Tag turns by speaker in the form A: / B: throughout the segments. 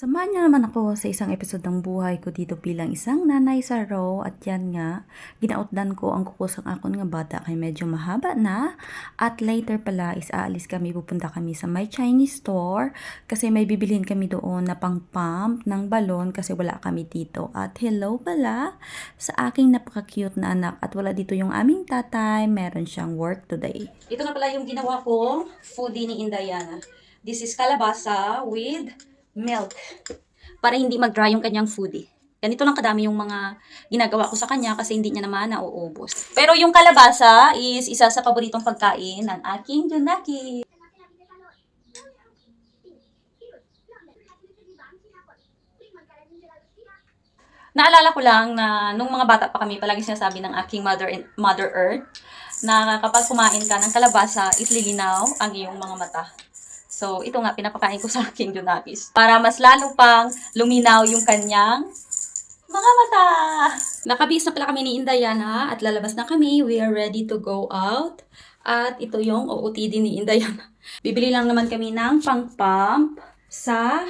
A: Samahan niyo naman ako sa isang episode ng buhay ko dito bilang isang nanay sa Raw at yan nga, ginautdan ko ang kukusang akon nga bata kay medyo mahaba na at later pala is aalis kami, pupunta kami sa my Chinese store kasi may bibilhin kami doon na pang pump ng balon kasi wala kami dito. At hello pala sa aking napaka-cute na anak at wala dito yung aming tatay, meron siyang work today. Ito na pala yung ginawa kong foodie ni Indayana. This is kalabasa with milk para hindi mag-dry yung kanyang foodie. Ganito lang kadami yung mga ginagawa ko sa kanya kasi hindi niya naman nauubos. Pero yung kalabasa is isa sa paboritong pagkain ng aking Junaki. Naalala ko lang na nung mga bata pa kami, palagi sinasabi ng aking Mother Earth na kapag kumain ka ng kalabasa, itlilinaw ang iyong mga mata. So, ito nga, pinapakain ko sa aking Junakis. Para mas lalo pang luminaw yung kanyang mga mata. Nakabihis na pala kami ni Indayana at lalabas na kami. We are ready to go out. At ito yung OOTD ni Indayana. Bibili lang naman kami ng pang-pump sa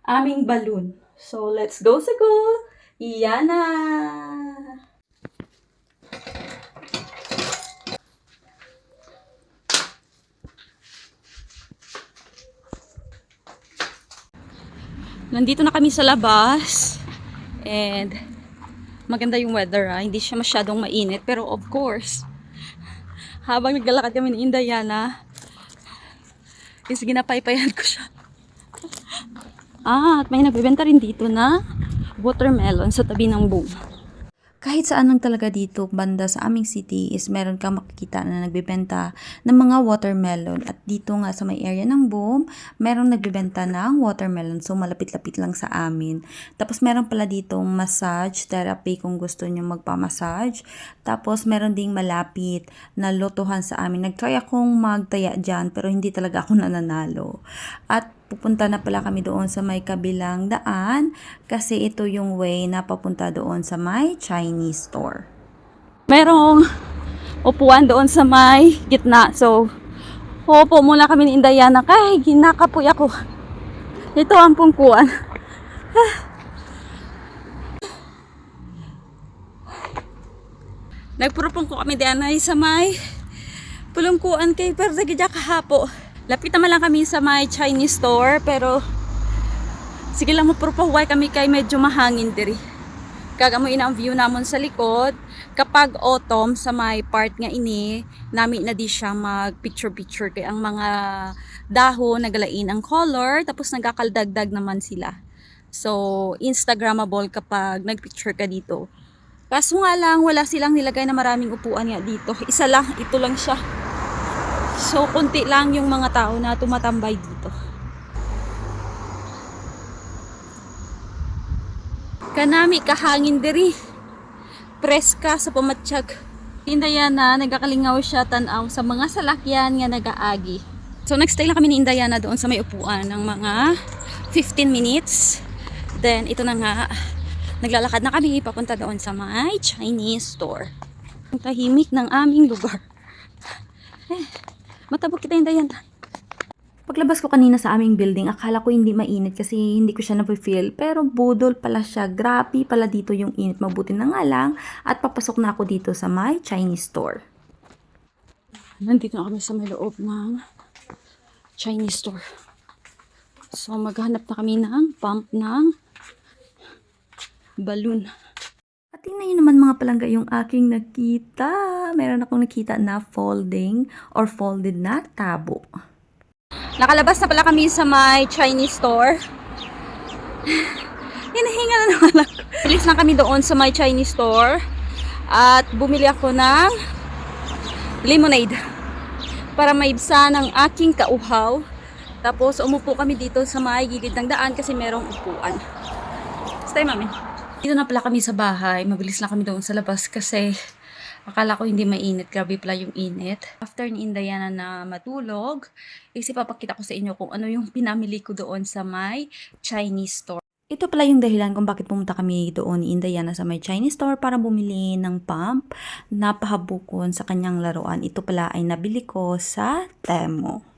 A: aming balloon. So, let's go sa goal. Iyana! Nandito na kami sa labas and maganda yung weather hindi siya masyadong mainit pero of course habang naglalakad kami ni Indayana is ginapaypayan ko siya at may nagbebenta rin dito na watermelon sa tabi ng boom. Kahit saan lang talaga dito, banda sa aming city is meron kang makikita na nagbebenta ng mga watermelon. At dito nga sa may area ng Boom, meron nagbebenta ng watermelon. So, malapit-lapit lang sa amin. Tapos, meron pala ditong massage therapy kung gusto nyo magpa-massage. Tapos, meron ding malapit na lotohan sa amin. Nag-try akong magtaya dyan pero hindi talaga ako nananalo. At pupunta na pala kami doon sa may kabilang daan kasi ito yung way na papunta doon sa may Chinese store. Merong upuan doon sa may gitna. So, upo muna kami ni Indayana kay ginakapoy ako. Ito ang pungkuan. Nagpurupong ko kami diyan ay sa may pulungkuan kay Perdagidya kahapo. Lapit naman lang kami sa may Chinese store pero sige lang magpurpahuway kami kay medyo mahangin diri. Kagamuin ang view namon sa likod. Kapag autumn sa may part nga ini, nami na di siya mag picture kay ang mga dahon nagalain ang color tapos nagkakaldagdag naman sila. So Instagrammable kapag nagpicture ka dito. Kaso nga lang wala silang nilagay na maraming upuan nga dito. Isa lang, ito lang siya. So, konti lang yung mga tao na tumatambay dito. Kanami, kahangin diri. Preska sa pamatsyag. Indayana, nagkakalingaw siya tanaw sa mga salakyan nga nagaagi. So, nagstay lang kami ni Indayana doon sa may upuan ng mga 15 minutes. Then, ito na nga, naglalakad na kami papunta doon sa may Chinese store. Ang tahimik ng aming lugar. Matabog kita Indayana. Paglabas ko kanina sa aming building, akala ko hindi mainit kasi hindi ko siya na-feel. Pero budol pala siya. Grabe pala dito yung init. Mabuti na nga lang. At papasok na ako dito sa my Chinese store. Nandito na kami sa may loob ng Chinese store. So maghanap na kami ng pump ng balloon. At tingnan nyo naman mga palangga yung aking nakita. Meron akong nakita na folding or folded na tabo. Nakalabas na pala kami sa my Chinese store. Hinahinga na naman ako. Bilis lang kami doon sa my Chinese store. At bumili ako ng lemonade. Para maibsa ng aking kauhaw. Tapos umupo kami dito sa may gilid ng daan kasi merong upuan. Stay mami. Dito na pala kami sa bahay. Mabilis lang kami doon sa labas kasi akala ko hindi mainit. Grabe pala yung init. After ni Indayana na matulog, ipapakita ko sa inyo kung ano yung pinamili ko doon sa my Chinese store. Ito pala yung dahilan kung bakit pumunta kami doon ni Indayana sa my Chinese store para bumili ng pump na pahabukon sa kanyang laruan. Ito pala ay nabili ko sa Temu.